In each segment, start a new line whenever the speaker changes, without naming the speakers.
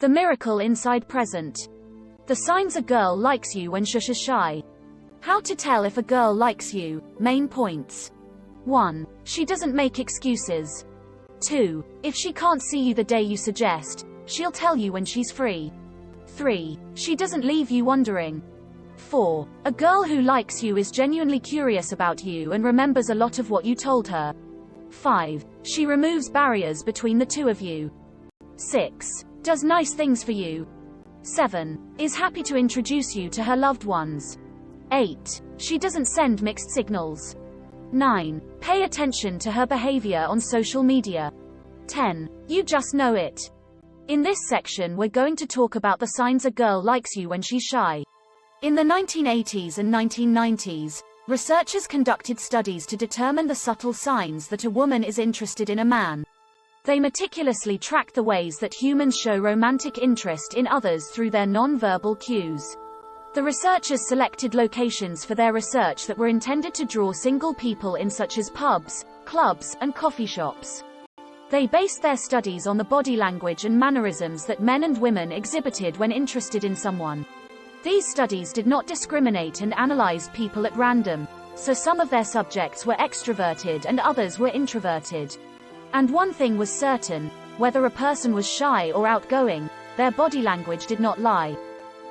The miracle inside present. The signs a girl likes you when she's shy. How to tell if a girl likes you. Main points. 1. She doesn't make excuses. 2. If she can't see you the day you suggest, she'll tell you when she's free. 3. She doesn't leave you wondering. 4. A girl who likes you is genuinely curious about you and remembers a lot of what you told her. 5. She removes barriers between the two of you. 6. Does nice things for you. 7. Is happy to introduce you to her loved ones. 8. She doesn't send mixed signals. 9. Pay attention to her behavior on social media. 10. You just know it. In this section we're going to talk about the signs a girl likes you when she's shy. In the 1980s and 1990s, researchers conducted studies to determine the subtle signs that a woman is interested in a man. They meticulously tracked the ways that humans show romantic interest in others through their non-verbal cues. The researchers selected locations for their research that were intended to draw single people in, such as pubs, clubs, and coffee shops. They based their studies on the body language and mannerisms that men and women exhibited when interested in someone. These studies did not discriminate and analyzed people at random, so some of their subjects were extroverted and others were introverted. And one thing was certain, whether a person was shy or outgoing, their body language did not lie.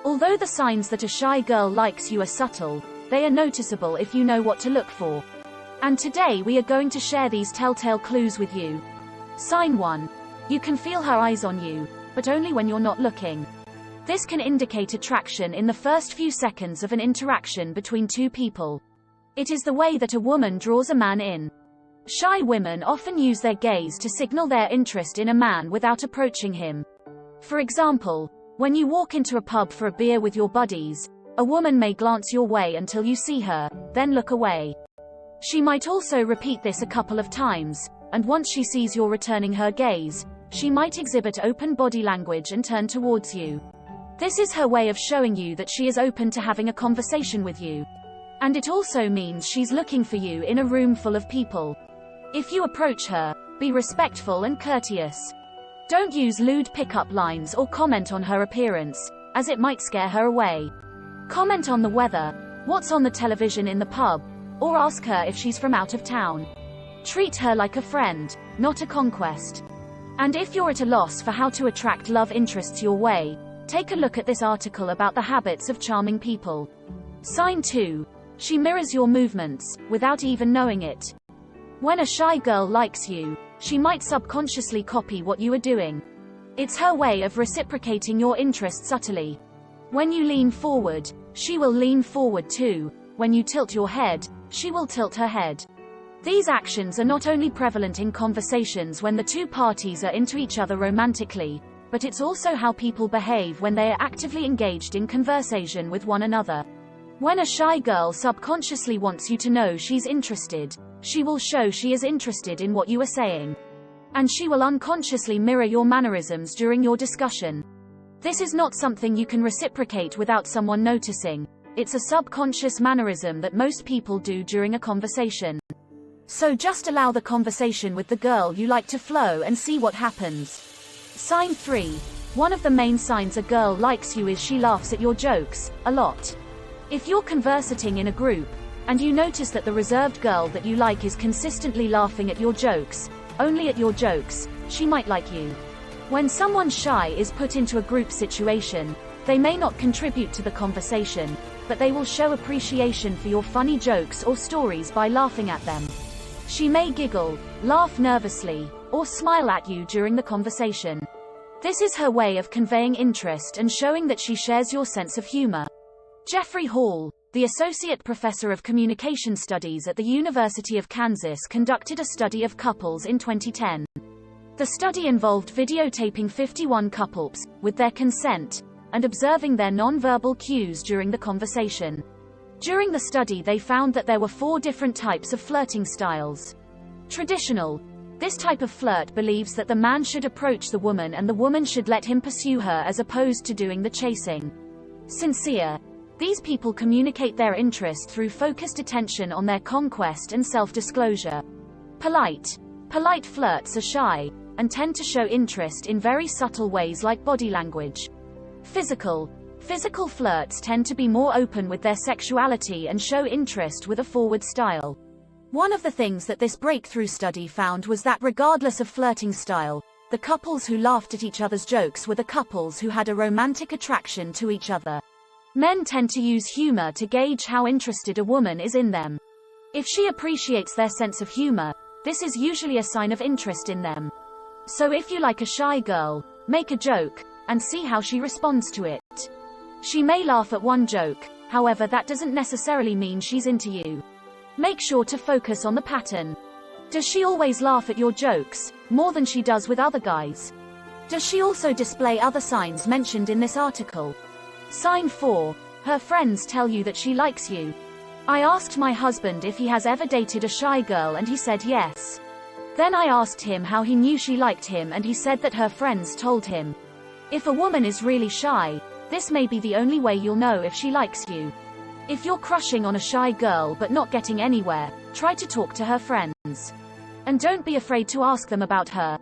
Although the signs that a shy girl likes you are subtle, they are noticeable if you know what to look for. And today we are going to share these telltale clues with you. Sign 1. You can feel her eyes on you, but only when you're not looking. This can indicate attraction in the first few seconds of an interaction between two people. It is the way that a woman draws a man in. Shy women often use their gaze to signal their interest in a man without approaching him. For example, when you walk into a pub for a beer with your buddies, a woman may glance your way until you see her, then look away. She might also repeat this a couple of times, and once she sees you're returning her gaze, she might exhibit open body language and turn towards you. This is her way of showing you that she is open to having a conversation with you. And it also means she's looking for you in a room full of people. If you approach her, be respectful and courteous. Don't use lewd pickup lines or comment on her appearance, as it might scare her away. Comment on the weather, what's on the television in the pub, or ask her if she's from out of town. Treat her like a friend, not a conquest. And if you're at a loss for how to attract love interests your way, take a look at this article about the habits of charming people. Sign 2. She mirrors your movements, without even knowing it. When a shy girl likes you, she might subconsciously copy what you are doing. It's her way of reciprocating your interest subtly. When you lean forward, she will lean forward too. When you tilt your head, she will tilt her head. These actions are not only prevalent in conversations when the two parties are into each other romantically, but it's also how people behave when they are actively engaged in conversation with one another. When a shy girl subconsciously wants you to know she's interested, she will show she is interested in what you are saying. And she will unconsciously mirror your mannerisms during your discussion. This is not something you can reciprocate without someone noticing. It's a subconscious mannerism that most people do during a conversation. So just allow the conversation with the girl you like to flow and see what happens. Sign 3. One of the main signs a girl likes you is she laughs at your jokes, a lot. If you're conversing in a group, and you notice that the reserved girl that you like is consistently laughing at your jokes, only at your jokes, she might like you. When someone shy is put into a group situation, they may not contribute to the conversation, but they will show appreciation for your funny jokes or stories by laughing at them. She may giggle, laugh nervously, or smile at you during the conversation. This is her way of conveying interest and showing that she shares your sense of humor. Jeffrey Hall, the Associate Professor of Communication Studies at the University of Kansas, conducted a study of couples in 2010. The study involved videotaping 51 couples, with their consent, and observing their nonverbal cues during the conversation. During the study they found that there were 4 different types of flirting styles. Traditional. This type of flirt believes that the man should approach the woman and the woman should let him pursue her as opposed to doing the chasing. Sincere. These people communicate their interest through focused attention on their conquest and self-disclosure. Polite. Polite flirts are shy. and tend to show interest in very subtle ways like body language. Physical flirts tend to be more open with their sexuality and show interest with a forward style. One of the things that this breakthrough study found was that regardless of flirting style, the couples who laughed at each other's jokes were the couples who had a romantic attraction to each other. Men tend to use humor to gauge how interested a woman is in them. If she appreciates their sense of humor, this is usually a sign of interest in them. So if you like a shy girl, make a joke, and see how she responds to it. She may laugh at one joke, however that doesn't necessarily mean she's into you. Make sure to focus on the pattern. Does she always laugh at your jokes, more than she does with other guys? Does she also display other signs mentioned in this article? Sign 4. Her friends tell you that she likes you. I asked my husband if he has ever dated a shy girl and he said yes. Then I asked him how he knew she liked him and he said that her friends told him. If a woman is really shy, this may be the only way you'll know if she likes you. If you're crushing on a shy girl but not getting anywhere, try to talk to her friends. And don't be afraid to ask them about her.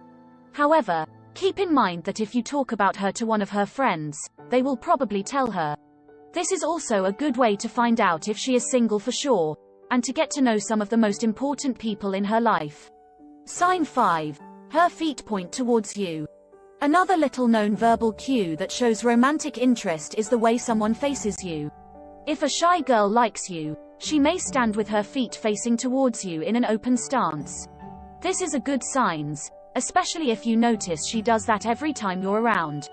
However, keep in mind that if you talk about her to one of her friends, they will probably tell her. This is also a good way to find out if she is single for sure, and to get to know some of the most important people in her life. Sign 5. Her feet point towards you. Another little-known verbal cue that shows romantic interest is the way someone faces you. If a shy girl likes you, she may stand with her feet facing towards you in an open stance. This is a good sign, especially if you notice she does that every time you're around.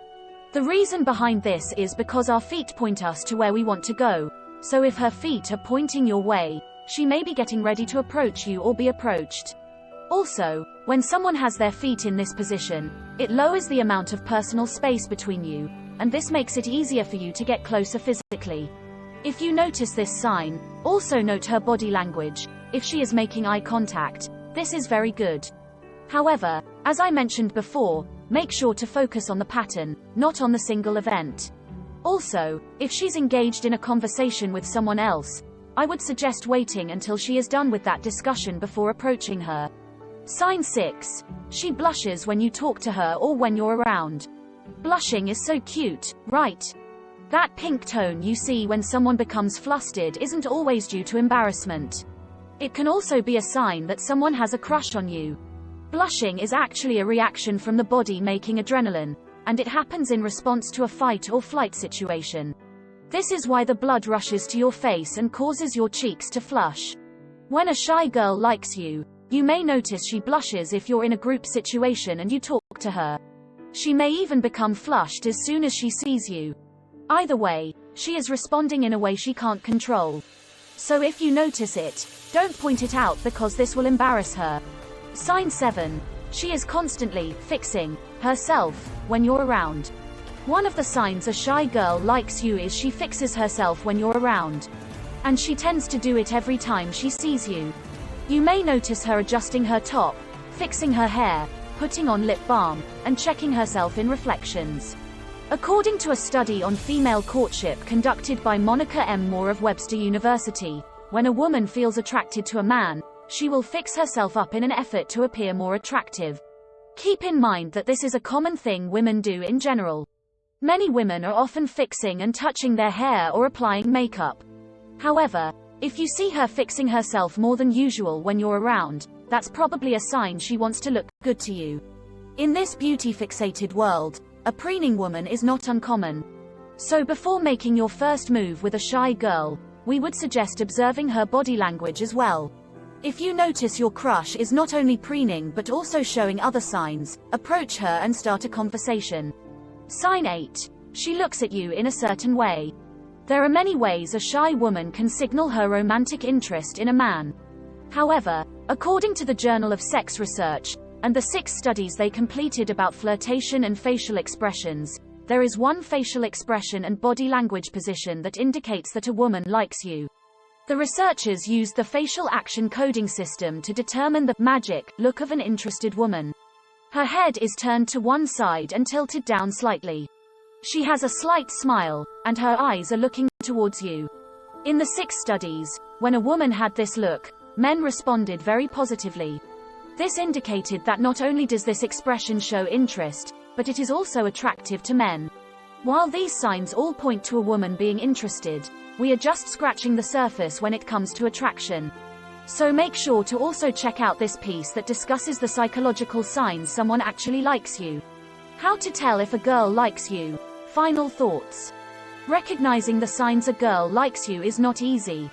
The reason behind this is because our feet point us to where we want to go, so if her feet are pointing your way, she may be getting ready to approach you or be approached. Also, when someone has their feet in this position, it lowers the amount of personal space between you, and this makes it easier for you to get closer physically. If you notice this sign, also note her body language. If she is making eye contact, this is very good. However, as I mentioned before, make sure to focus on the pattern, not on the single event. Also, if she's engaged in a conversation with someone else, I would suggest waiting until she is done with that discussion before approaching her. Sign 6. She blushes when you talk to her or when you're around. Blushing is so cute, right? That pink tone you see when someone becomes flustered isn't always due to embarrassment. It can also be a sign that someone has a crush on you. Blushing is actually a reaction from the body making adrenaline, and it happens in response to a fight or flight situation. This is why the blood rushes to your face and causes your cheeks to flush. When a shy girl likes you, you may notice she blushes if you're in a group situation and you talk to her. She may even become flushed as soon as she sees you. Either way, she is responding in a way she can't control. So if you notice it, don't point it out because this will embarrass her. Sign 7. She is constantly fixing herself when you're around. One of the signs a shy girl likes you is she fixes herself when you're around. And she tends to do it every time she sees you. You may notice her adjusting her top, fixing her hair, putting on lip balm, and checking herself in reflections. According to a study on female courtship conducted by Monica M. Moore of Webster University, when a woman feels attracted to a man, she will fix herself up in an effort to appear more attractive. Keep in mind that this is a common thing women do in general. Many women are often fixing and touching their hair or applying makeup. However, if you see her fixing herself more than usual when you're around, that's probably a sign she wants to look good to you. In this beauty-fixated world, a preening woman is not uncommon. So before making your first move with a shy girl, we would suggest observing her body language as well. If you notice your crush is not only preening but also showing other signs, approach her and start a conversation. Sign 8. She looks at you in a certain way. There are many ways a shy woman can signal her romantic interest in a man. However, according to the Journal of Sex Research, and the 6 studies they completed about flirtation and facial expressions, there is one facial expression and body language position that indicates that a woman likes you. The researchers used the facial action coding system to determine the magic look of an interested woman. Her head is turned to one side and tilted down slightly. She has a slight smile, and her eyes are looking towards you. In the 6 studies, when a woman had this look, men responded very positively. This indicated that not only does this expression show interest, but it is also attractive to men. While these signs all point to a woman being interested, we are just scratching the surface when it comes to attraction. So make sure to also check out this piece that discusses the psychological signs someone actually likes you. How to tell if a girl likes you. Final thoughts. Recognizing the signs a girl likes you is not easy.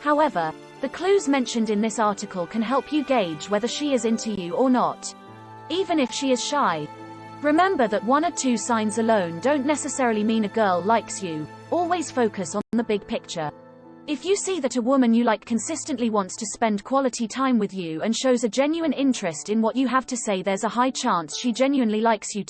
However, the clues mentioned in this article can help you gauge whether she is into you or not. Even if she is shy. Remember that one or two signs alone don't necessarily mean a girl likes you. Always focus on the big picture. If you see that a woman you like consistently wants to spend quality time with you and shows a genuine interest in what you have to say, there's a high chance she genuinely likes you